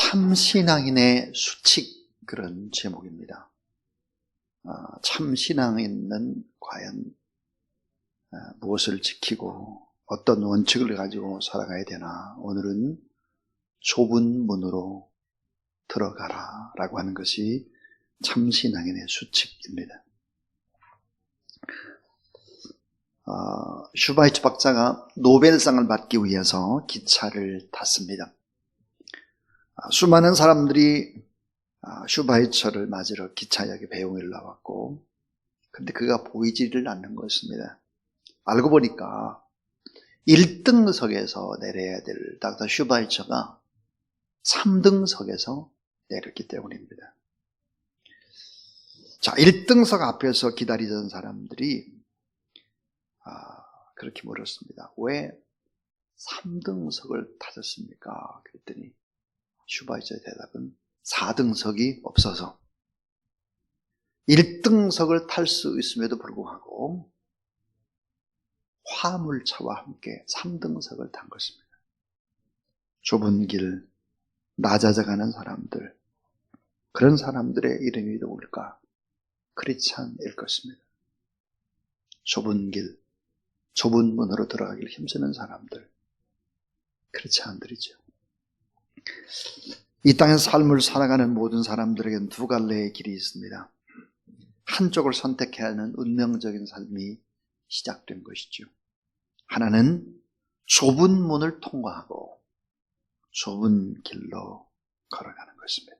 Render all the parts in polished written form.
참신앙인의 수칙, 그런 제목입니다. 참신앙인은 과연 무엇을 지키고 어떤 원칙을 가지고 살아가야 되나. 오늘은 좁은 문으로 들어가라 라고 하는 것이 참신앙인의 수칙입니다. 슈바이처 박사가 노벨상을 받기 위해서 기차를 탔습니다. 수많은 사람들이 슈바이처를 맞으러 기차역에 배웅을 나왔고, 근데 그가 보이지를 않는 것입니다. 알고 보니까 1등석에서 내려야 될 닥터 슈바이처가 3등석에서 내렸기 때문입니다. 자, 1등석 앞에서 기다리던 사람들이 그렇게 물었습니다. 왜 3등석을 타셨습니까? 그랬더니 슈바이처의 대답은 4등석이 없어서 1등석을 탈 수 있음에도 불구하고 화물차와 함께 3등석을 탄 것입니다. 좁은 길, 낮아져가는 사람들, 그런 사람들의 이름이 누굴까? 크리스찬일 것입니다. 좁은 길, 좁은 문으로 들어가기를 힘쓰는 사람들, 크리스찬들이죠. 이 땅에서 삶을 살아가는 모든 사람들에게는 두 갈래의 길이 있습니다. 한쪽을 선택해야 하는 운명적인 삶이 시작된 것이죠. 하나는 좁은 문을 통과하고 좁은 길로 걸어가는 것입니다.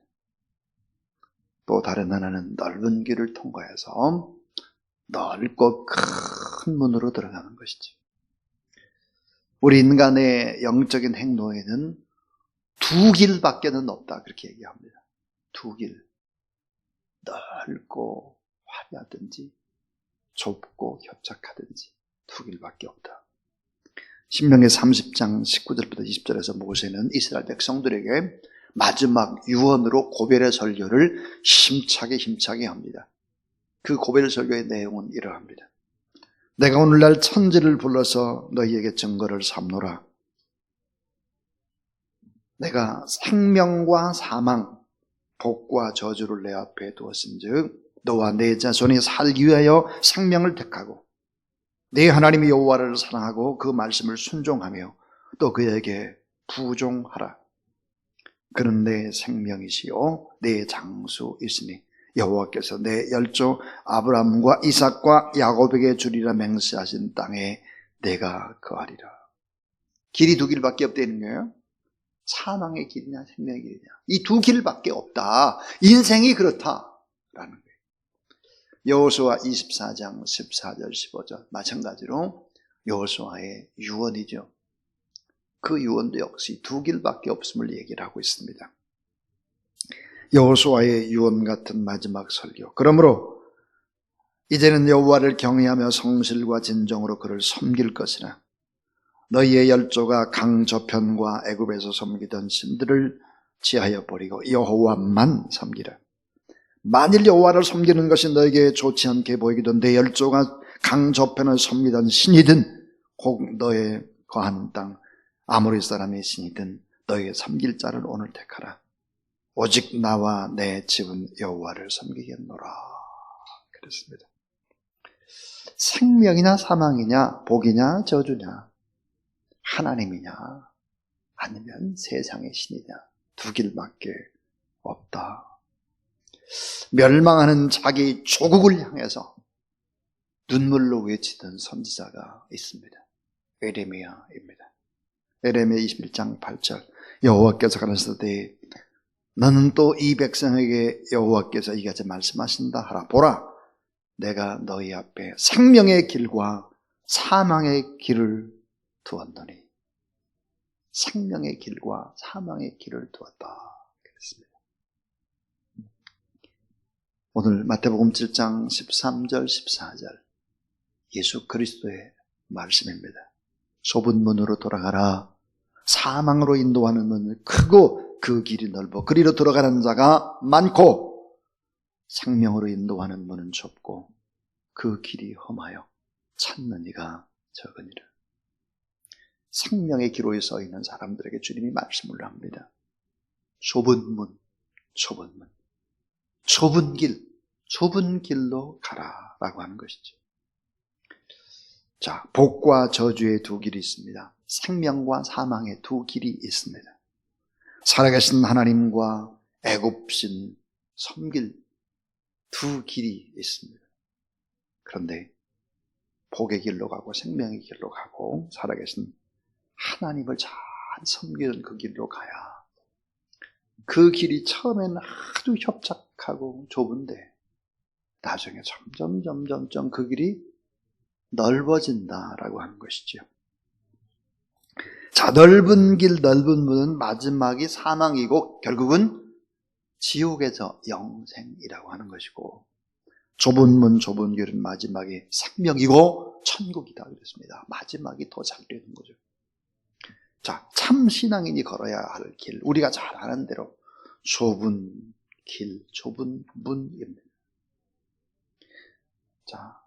또 다른 하나는 넓은 길을 통과해서 넓고 큰 문으로 들어가는 것이죠. 우리 인간의 영적인 행동에는 두 길밖에는 없다, 그렇게 얘기합니다. 두 길. 넓고 화려하든지 좁고 협착하든지 두 길밖에 없다. 신명기 30장 19절부터 20절에서 모세는 이스라엘 백성들에게 마지막 유언으로 고별의 설교를 힘차게 합니다. 그 고별 설교의 내용은 이러합니다. 내가 오늘날 천지를 불러서 너희에게 증거를 삼노라. 내가 생명과 사망, 복과 저주를 내 앞에 두었은즉 너와 내 자손이 살기 위하여 생명을 택하고 네 하나님 여호와를 사랑하고 그 말씀을 순종하며 또 그에게 부종하라. 그는 내 생명이시요 내 장수이시니 여호와께서 내 열조 아브라함과 이삭과 야곱에게 주리라 맹세하신 땅에 내가 거하리라. 길이 두 길밖에 없다는 거예요. 사망의 길이냐 생명의 길이냐, 이 두 길밖에 없다. 인생이 그렇다라는 거예요. 여호수아 24장 14절 15절 마찬가지로 여호수아의 유언이죠. 그 유언도 역시 두 길밖에 없음을 얘기를 하고 있습니다. 여호수아의 유언 같은 마지막 설교. 그러므로 이제는 여호와를 경외하며 성실과 진정으로 그를 섬길 것이나 너희의 열조가 강 저편과 애굽에서 섬기던 신들을 지하여 버리고 여호와만 섬기라. 만일 여호와를 섬기는 것이 너에게 좋지 않게 보이기도 내 열조가 강 저편을 섬기던 신이든 혹 너의 거하는 땅 아모리 사람의 신이든 너에게 섬길 자를 오늘 택하라. 오직 나와 내 집은 여호와를 섬기겠노라. 그랬습니다. 생명이냐 사망이냐, 복이냐 저주냐, 하나님이냐 아니면 세상의 신이냐, 두 길밖에 없다. 멸망하는 자기 조국을 향해서 눈물로 외치던 선지자가 있습니다. 에레미야입니다. 에레미야 21장 8절 여호와께서 가라사대 너는 또 이 백성에게 여호와께서 이같이 말씀하신다 하라. 보라, 내가 너희 앞에 생명의 길과 사망의 길을 두었노니. 생명의 길과 사망의 길을 두었다 그랬습니다. 오늘 마태복음 7장 13절 14절 예수 그리스도의 말씀입니다. 좁은 문으로 돌아가라. 사망으로 인도하는 문은 크고 그 길이 넓어 그리로 들어가는 자가 많고 생명으로 인도하는 문은 좁고 그 길이 험하여 찾는 이가 적으니라. 생명의 기로에 서 있는 사람들에게 주님이 말씀을 합니다. 좁은 문, 좁은 문. 좁은 길로 가라라고 하는 것이죠. 자, 복과 저주의 두 길이 있습니다. 생명과 사망의 두 길이 있습니다. 살아계신 하나님과 애굽신 섬길 두 길이 있습니다. 그런데 복의 길로 가고 생명의 길로 가고 살아계신 하나님을 잘 섬기는 그 길로 가야 그 길이 처음에는 아주 협착하고 좁은데 나중에 점점 그 길이 넓어진다라고 하는 것이죠. 자, 넓은 길, 넓은 문은 마지막이 사망이고 결국은 지옥에서 영생이라고 하는 것이고, 좁은 문, 좁은 길은 마지막이 생명이고 천국이다 그랬습니다. 마지막이 더 잘 되는 거죠. 자, 참 신앙인이 걸어야 할 길, 우리가 잘 아는 대로 좁은 길, 좁은 문입니다. 자,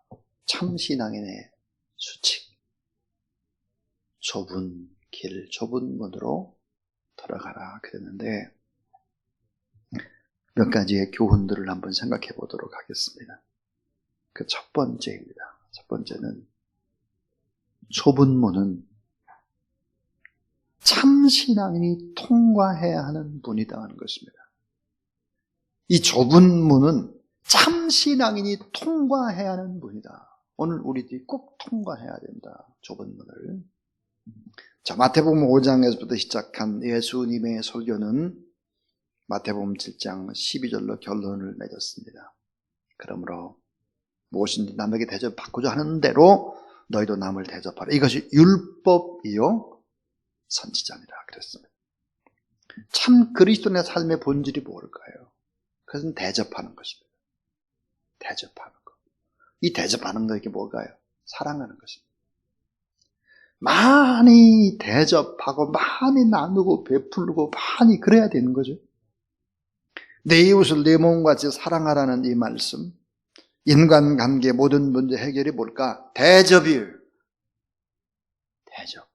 참 신앙인의 수칙, 좁은 길, 좁은 문으로 들어가라 그랬는데 몇 가지의 교훈들을 한번 생각해 보도록 하겠습니다. 그 첫 번째입니다. 첫 번째는 좁은 문은 참 신앙인이 통과해야 하는 문이다 하는 것입니다. 이 좁은 문은 참 신앙인이 통과해야 하는 문이다. 오늘 우리들이 꼭 통과해야 된다. 좁은 문을. 자, 마태복음 5장에서부터 시작한 예수님의 설교는 마태복음 7장 12절로 결론을 맺었습니다. 그러므로 무엇인지 남에게 대접받고자 하는 대로 너희도 남을 대접하라. 이것이 율법이요 선지자니라 그랬습니다. 참 그리스도인의 삶의 본질이 뭘까요? 그것은 대접하는 것입니다. 대접하는 것. 이 대접하는 거 이게 뭘까요? 사랑하는 것입니다. 많이 대접하고 많이 나누고 베풀고 많이 그래야 되는 거죠. 내 이웃을 내 몸같이 사랑하라는 이 말씀, 인간관계 모든 문제 해결이 뭘까? 대접이에요. 대접.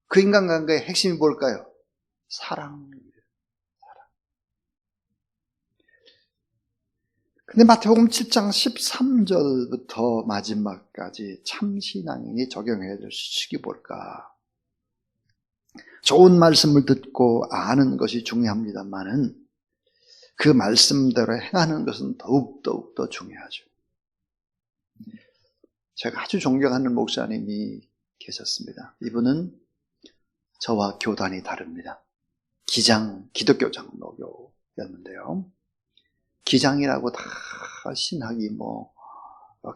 그 인간관계의 핵심이 뭘까요? 사랑입니다. 사랑. 근데 마태복음 7장 13절부터 마지막까지 참신앙인이 적용해야 될 수칙이 뭘까? 좋은 말씀을 듣고 아는 것이 중요합니다만은 그 말씀대로 행하는 것은 더욱더 중요하죠. 제가 아주 존경하는 목사님이 계셨습니다. 이분은 저와 교단이 다릅니다. 기독교 장로교였는데요. 기장이라고 다 신학이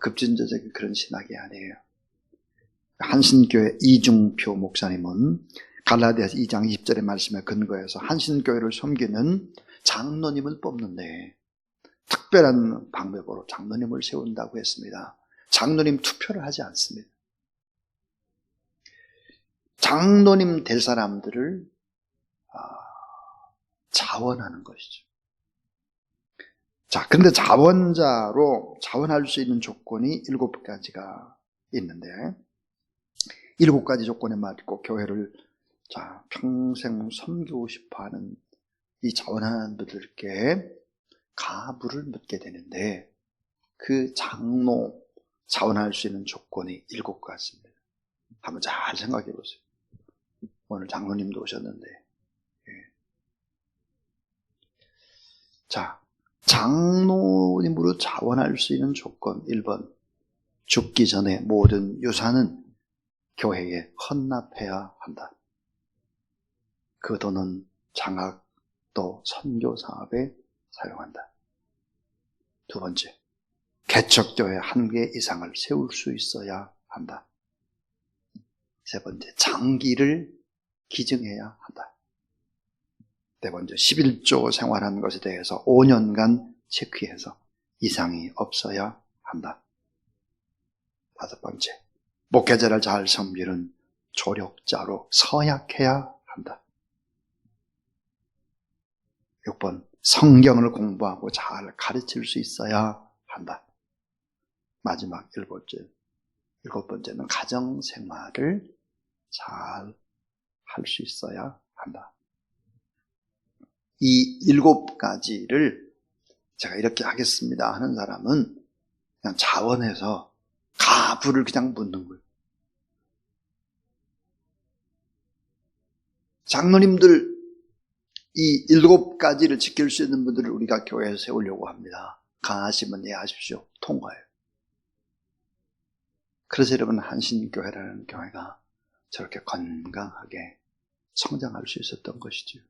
급진저적인 그런 신학이 아니에요. 한신교회 이중표 목사님은 갈라디아서 2장 20절의 말씀에 근거해서 한신교회를 섬기는 장로님을 뽑는데 특별한 방법으로 장로님을 세운다고 했습니다. 장로님 투표를 하지 않습니다. 장로님 될 사람들을 자원하는 것이죠. 자, 그런데 자원할 수 있는 조건이 7가지가 있는데 7가지 조건에 맞고 교회를 평생 섬기고 싶어하는 이 자원하는 분들께 가부를 묻게 되는데 그 장로 자원할 수 있는 조건이 7가지입니다. 한번 잘 생각해 보세요. 오늘 장로님도 오셨는데 자, 장로님으로 자원할 수 있는 조건 1번, 죽기 전에 모든 유산은 교회에 헌납해야 한다. 그 돈은 장학 또 선교 사업에 사용한다. 2번째, 개척교회 1개 이상을 세울 수 있어야 한다. 3번째, 장기를 기증해야 한다. 4번째, 11조 생활한 것에 대해서 5년간 체크해서 이상이 없어야 한다. 5번째, 목회자를 잘 섬기는 조력자로 서약해야 한다. 6번, 성경을 공부하고 잘 가르칠 수 있어야 한다. 마지막 7번째는 가정생활을 잘 할 수 있어야 한다. 이 7가지를 제가 이렇게 하겠습니다 하는 사람은 그냥 자원해서 가부를 그냥 묻는 거예요. 장로님들 이 7가지를 지킬 수 있는 분들을 우리가 교회에 세우려고 합니다. 강하시면 예하십시오. 통과해요. 그래서 여러분 한신교회라는 교회가 저렇게 건강하게 성장할 수 있었던 것이죠.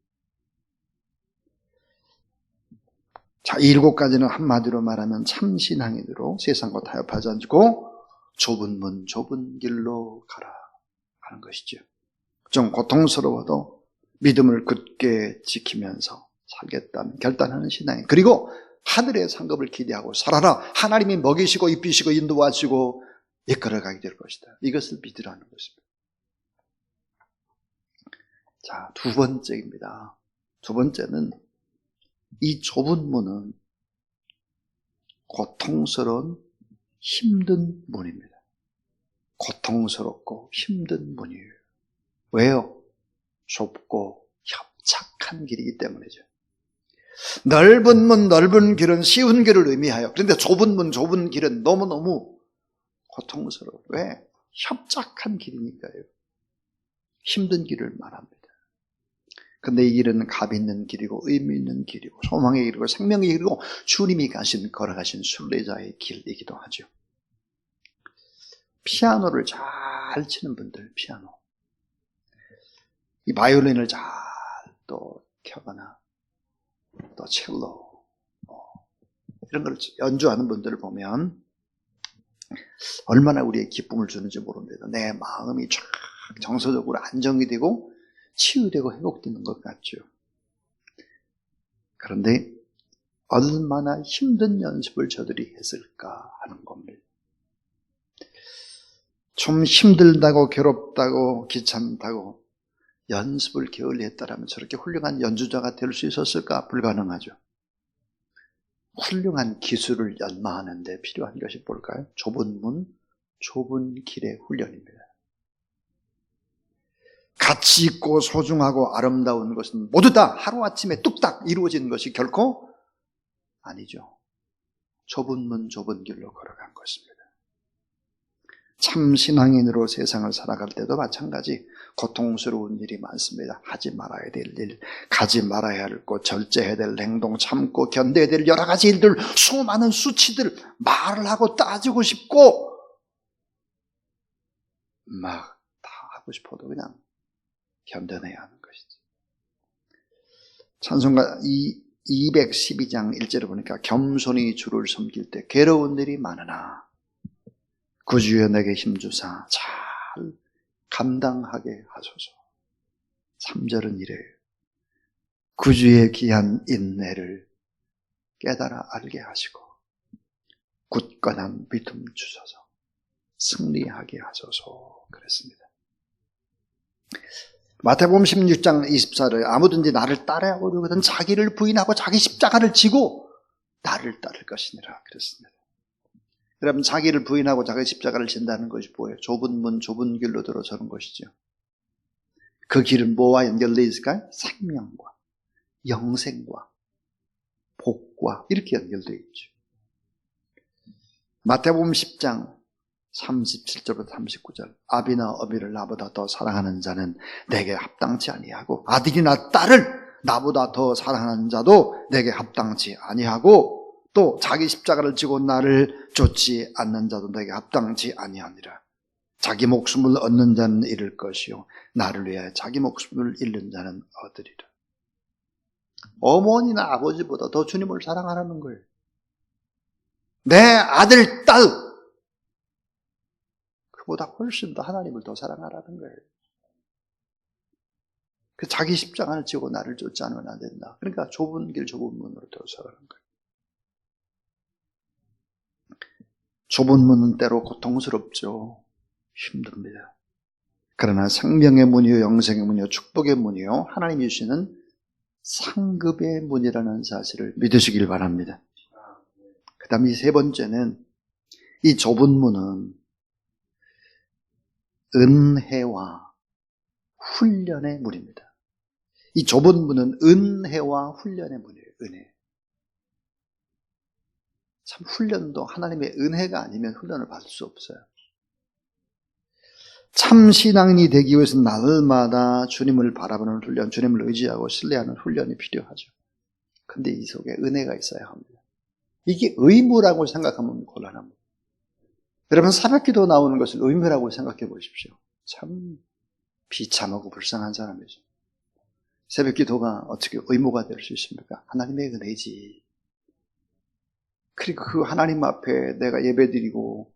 자, 이 7가지는 한마디로 말하면 참신앙인으로 세상과 타협하지 않고 좁은 문 좁은 길로 가라 하는 것이죠. 좀 고통스러워도 믿음을 굳게 지키면서 살겠다는 결단하는 신앙인. 그리고 하늘의 상급을 기대하고 살아라. 하나님이 먹이시고 입히시고 인도하시고 이끌어가게 될 것이다. 이것을 믿으라는 것입니다. 자, 2번째입니다. 2번째는 이 좁은 문은 고통스러운 힘든 문입니다. 고통스럽고 힘든 문이에요. 왜요? 좁고 협착한 길이기 때문이죠. 넓은 문, 넓은 길은 쉬운 길을 의미하여. 그런데 좁은 문, 좁은 길은 너무너무 고통스러워요. 왜? 협착한 길이니까요. 힘든 길을 말합니다. 근데 이 길은 값 있는 길이고 의미 있는 길이고 소망의 길이고 생명의 길이고 주님이 걸어가신 순례자의 길이기도 하죠. 피아노를 잘 치는 분들, 피아노. 이 바이올린을 잘 또 켜거나 또 첼로 이런 걸 연주하는 분들을 보면 얼마나 우리의 기쁨을 주는지 모릅니다. 내 마음이 쫙 정서적으로 안정이 되고 치유되고 회복되는 것 같죠. 그런데 얼마나 힘든 연습을 저들이 했을까 하는 겁니다. 좀 힘들다고 괴롭다고 귀찮다고 연습을 게을리 했다라면 저렇게 훌륭한 연주자가 될 수 있었을까? 불가능하죠. 훌륭한 기술을 연마하는 데 필요한 것이 뭘까요? 좁은 문, 좁은 길의 훈련입니다. 가치 있고 소중하고 아름다운 것은 모두 다 하루아침에 뚝딱 이루어진 것이 결코 아니죠. 좁은 문, 좁은 길로 걸어간 것입니다. 참 신앙인으로 세상을 살아갈 때도 마찬가지 고통스러운 일이 많습니다. 하지 말아야 될 일, 가지 말아야 할 곳, 절제해야 될 행동, 참고 견뎌야 될 여러 가지 일들, 수많은 수치들, 말을 하고 따지고 싶고 막 다 하고 싶어도 그냥 견뎌내야 하는 것이지. 찬송가 212장 1절에 보니까 겸손히 주를 섬길 때 괴로운 일이 많으나 구주여 내게 힘주사 잘 감당하게 하소서. 3절은 이래요. 구주의 귀한 인내를 깨달아 알게 하시고 굳건한 믿음 주소서. 승리하게 하소서. 그랬습니다. 마태복음 16장 24절에 아무든지 나를 따라오려거든 자기를 부인하고 자기 십자가를 지고 나를 따를 것이니라 그랬습니다. 여러분, 자기를 부인하고 자기 십자가를 진다는 것이 뭐예요? 좁은 문, 좁은 길로 들어서는 것이죠. 그 길은 뭐와 연결되어 있을까요? 생명과 영생과 복과 이렇게 연결되어 있죠. 마태복음 10장 37절부터 39절 아비나 어미를 나보다 더 사랑하는 자는 내게 합당치 아니하고 아들이나 딸을 나보다 더 사랑하는 자도 내게 합당치 아니하고 또 자기 십자가를 지고 나를 쫓지 않는 자도 내게 합당치 아니하니라. 자기 목숨을 얻는 자는 잃을 것이요 나를 위하여 자기 목숨을 잃는 자는 얻으리라. 어머니나 아버지보다 더 주님을 사랑하라는 거예요. 내 아들, 딸 그보다 훨씬 더 하나님을 더 사랑하라는 거예요. 그 자기 십자가를 지고 나를 쫓지 않으면 안 된다. 그러니까 좁은 길, 좁은 문으로 들어서라는 거예요. 좁은 문은 때로 고통스럽죠. 힘듭니다. 그러나 생명의 문이요 영생의 문이요 축복의 문이요 하나님이 주시는 상급의 문이라는 사실을 믿으시길 바랍니다. 그 다음 이 세 번째는 이 좁은 문은 은혜와 훈련의 문입니다. 이 좁은 문은 은혜와 훈련의 문이에요. 은혜. 참 훈련도 하나님의 은혜가 아니면 훈련을 받을 수 없어요. 참 신앙인이 되기 위해서는 날마다 주님을 바라보는 훈련, 주님을 의지하고 신뢰하는 훈련이 필요하죠. 근데 이 속에 은혜가 있어야 합니다. 이게 의무라고 생각하면 곤란합니다. 여러분 새벽기도 나오는 것을 의무라고 생각해 보십시오. 참 비참하고 불쌍한 사람이죠. 새벽기도가 어떻게 의무가 될 수 있습니까? 하나님의 은혜지. 그리고 그 하나님 앞에 내가 예배드리고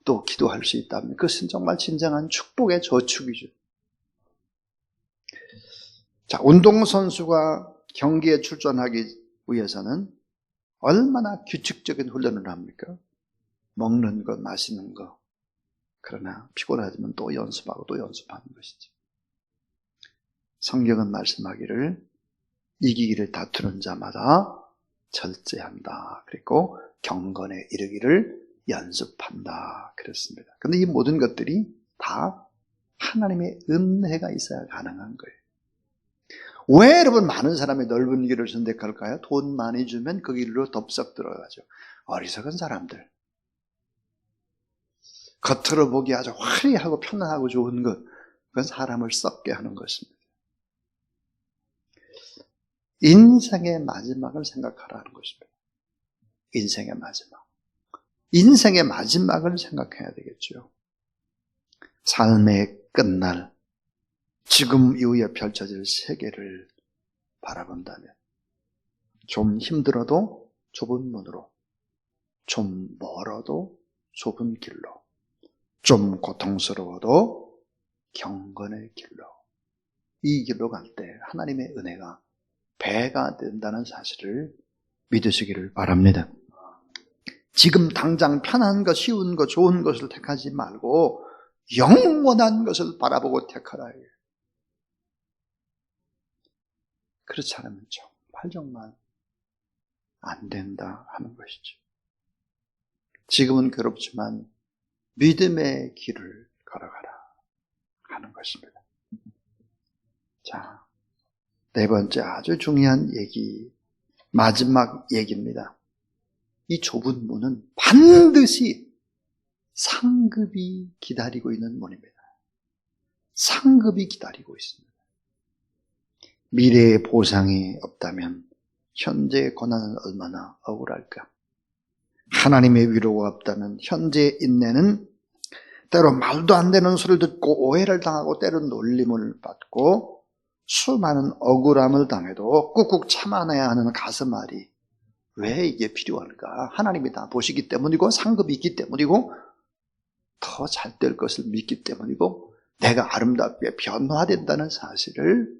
또 기도할 수 있다면 그것은 정말 진정한 축복의 저축이죠. 자, 운동선수가 경기에 출전하기 위해서는 얼마나 규칙적인 훈련을 합니까? 먹는 것, 마시는 것. 그러나 피곤하지만 또 연습하고 또 연습하는 것이죠. 성경은 말씀하기를 이기기를 다투는 자마다 절제한다. 그리고 경건에 이르기를 연습한다. 그랬습니다. 그런데 이 모든 것들이 다 하나님의 은혜가 있어야 가능한 거예요. 왜 여러분 많은 사람이 넓은 길을 선택할까요? 돈 많이 주면 그 길로 덥석 들어가죠. 어리석은 사람들. 겉으로 보기 아주 화려하고 편안하고 좋은 것, 그건 사람을 썩게 하는 것입니다. 인생의 마지막을 생각하라는 것입니다. 인생의 마지막. 인생의 마지막을 생각해야 되겠죠. 삶의 끝날, 지금 이후에 펼쳐질 세계를 바라본다면 좀 힘들어도 좁은 문으로, 좀 멀어도 좁은 길로, 좀 고통스러워도 경건의 길로, 이 길로 갈 때 하나님의 은혜가 배가 된다는 사실을 믿으시기를 바랍니다. 지금 당장 편한 것, 쉬운 것, 좋은 것을 택하지 말고 영원한 것을 바라보고 택하라. 그렇지 않으면 정말 안 된다 하는 것이죠. 지금은 괴롭지만 믿음의 길을 걸어가라 하는 것입니다. 자, 네 번째 아주 중요한 얘기, 마지막 얘기입니다. 이 좁은 문은 반드시 상급이 기다리고 있는 문입니다. 상급이 기다리고 있습니다. 미래의 보상이 없다면 현재의 고난은 얼마나 억울할까? 하나님의 위로가 없다면 현재의 인내는 때로 말도 안 되는 소리를 듣고 오해를 당하고 때로 놀림을 받고 수많은 억울함을 당해도 꾹꾹 참아내야 하는 가슴앓이, 왜 이게 필요할까? 하나님이 다 보시기 때문이고 상급이 있기 때문이고 더 잘 될 것을 믿기 때문이고 내가 아름답게 변화된다는 사실을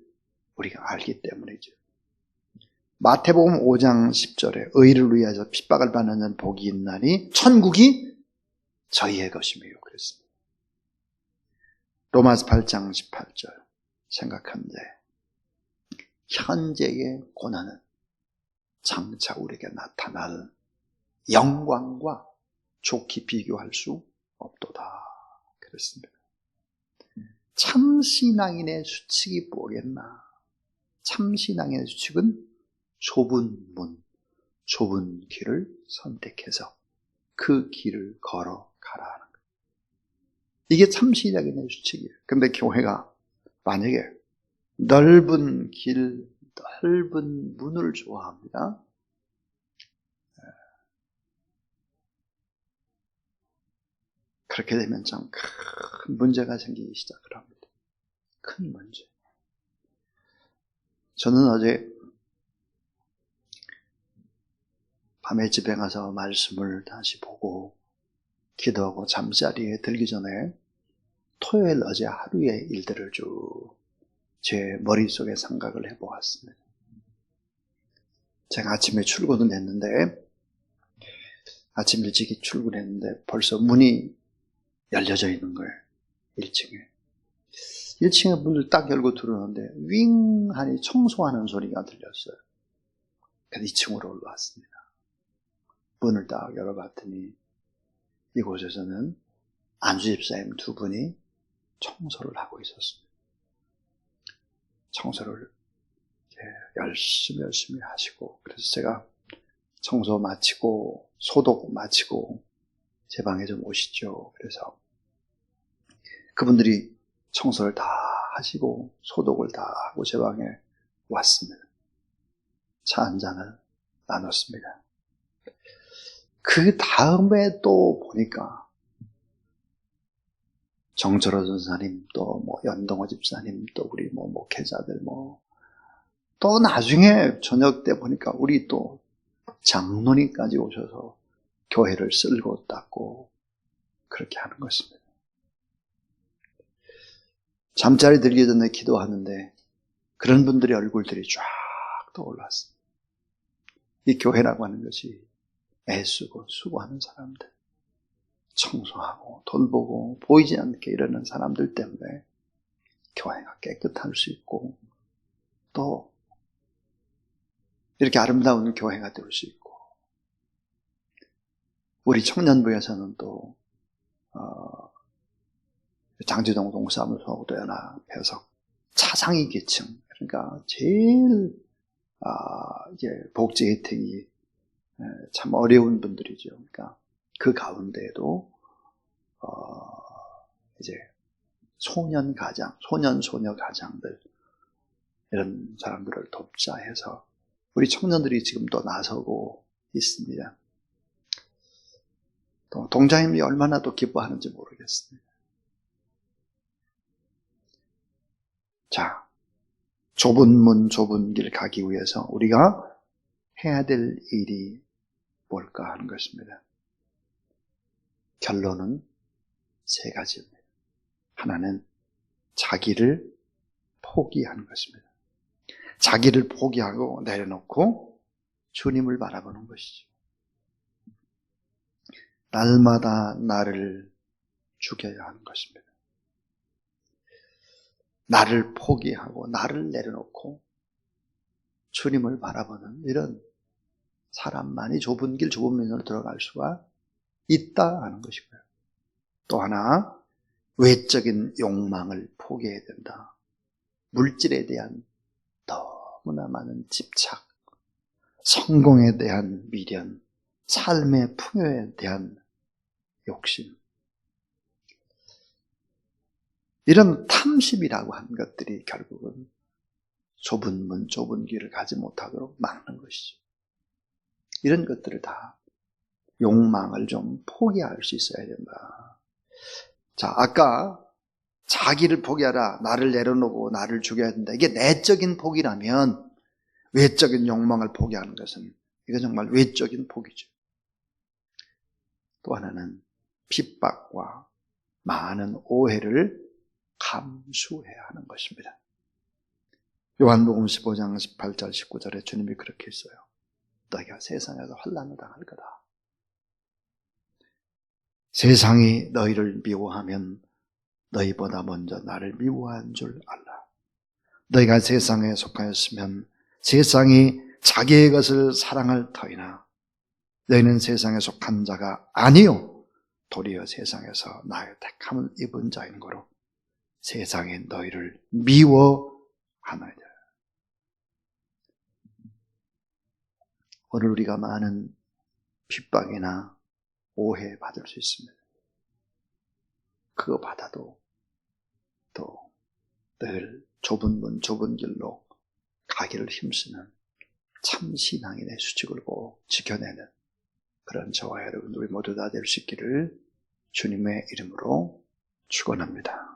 우리가 알기 때문이죠. 마태복음 5장 10절에 의를 위하여 핍박을 받는 복이 있나니 천국이 저희의 것이며 그랬습니다. 로마서 8장 18절 생각한데 현재의 고난은 장차 우리에게 나타날 영광과 좋게 비교할 수 없도다 그랬습니다. 참 신앙인의 수칙이 뭐겠나? 참 신앙인의 수칙은 좁은 문, 좁은 길을 선택해서 그 길을 걸어가라 하는 거예요. 이게 참 신앙인의 수칙이에요. 근데 교회가 만약에 넓은 길, 넓은 문을 좋아합니다. 그렇게 되면 참 큰 문제가 생기기 시작을 합니다. 큰 문제. 저는 어제 밤에 집에 가서 말씀을 다시 보고 기도하고 잠자리에 들기 전에 토요일 어제 하루의 일들을 쭉 제 머릿속에 생각을 해보았습니다. 제가 아침에 출근을 했는데 아침 일찍이 출근했는데 벌써 문이 열려져 있는 거예요. 1층에. 1층에 문을 딱 열고 들어오는데 윙 하니 청소하는 소리가 들렸어요. 그래서 2층으로 올라왔습니다. 문을 딱 열어봤더니 이곳에서는 안수집사님 두 분이 청소를 하고 있었습니다. 청소를 열심히 하시고, 그래서 제가 청소 마치고 소독 마치고 제 방에 좀 오시죠. 그래서 그분들이 청소를 다 하시고 소독을 다 하고 제 방에 왔습니다. 차 한 잔을 나눴습니다. 그 다음에 또 보니까 정철호 전사님, 또 연동호 집사님, 또 우리 목회자들, 또 나중에 저녁 때 보니까 우리 또 장로님까지 오셔서 교회를 쓸고 닦고 그렇게 하는 것입니다. 잠자리 들기 전에 기도하는데 그런 분들의 얼굴들이 쫙 떠올랐습니다. 이 교회라고 하는 것이 애쓰고 수고하는 사람들, 청소하고 돌보고 보이지 않게 이러는 사람들 때문에 교회가 깨끗할 수 있고 또 이렇게 아름다운 교회가 될 수 있고, 우리 청년부에서는 또 장지동 동사무소도 연합해서 차상위 계층, 그러니까 제일 이제 복지 혜택이 참 어려운 분들이죠. 그러니까 그 가운데에도 이제 소년 가장, 소녀 가장들, 이런 사람들을 돕자 해서 우리 청년들이 지금 또 나서고 있습니다. 또 동자님이 얼마나 또 기뻐하는지 모르겠습니다. 자, 좁은 문, 좁은 길 가기 위해서 우리가 해야 될 일이 뭘까 하는 것입니다. 결론은 세 가지입니다. 하나는 자기를 포기하는 것입니다. 자기를 포기하고 내려놓고 주님을 바라보는 것이죠. 날마다 나를 죽여야 하는 것입니다. 나를 포기하고 나를 내려놓고 주님을 바라보는 이런 사람만이 좁은 길, 좁은 면으로 들어갈 수가 있다 하는 것이고요. 또 하나, 외적인 욕망을 포기해야 된다. 물질에 대한 너무나 많은 집착, 성공에 대한 미련, 삶의 풍요에 대한 욕심, 이런 탐심이라고 하는 것들이 결국은 좁은 문, 좁은 길을 가지 못하도록 막는 것이죠. 이런 것들을 다 욕망을 좀 포기할 수 있어야 된다. 자, 아까 자기를 포기하라, 나를 내려놓고 나를 죽여야 된다. 이게 내적인 포기라면 외적인 욕망을 포기하는 것은 이거 정말 외적인 포기죠. 또 하나는 핍박과 많은 오해를 감수해야 하는 것입니다. 요한복음 15장 18절 19절에 주님이 그렇게 했어요. 너희가 세상에서 환난을 당할 거다. 세상이 너희를 미워하면 너희보다 먼저 나를 미워한 줄 알라. 너희가 세상에 속하였으면 세상이 자기의 것을 사랑할 터이나 너희는 세상에 속한 자가 아니요 도리어 세상에서 나의 택함을 입은 자인 거로 세상에 너희를 미워하나이다. 오늘 우리가 많은 핍박이나 오해 받을 수 있습니다. 그거 받아도 또 늘 좁은 문, 좁은 길로 가기를 힘쓰는 참 신앙인의 수직을 꼭 지켜내는 그런 저와 여러분 우리 모두 다 될 수 있기를 주님의 이름으로 축원합니다.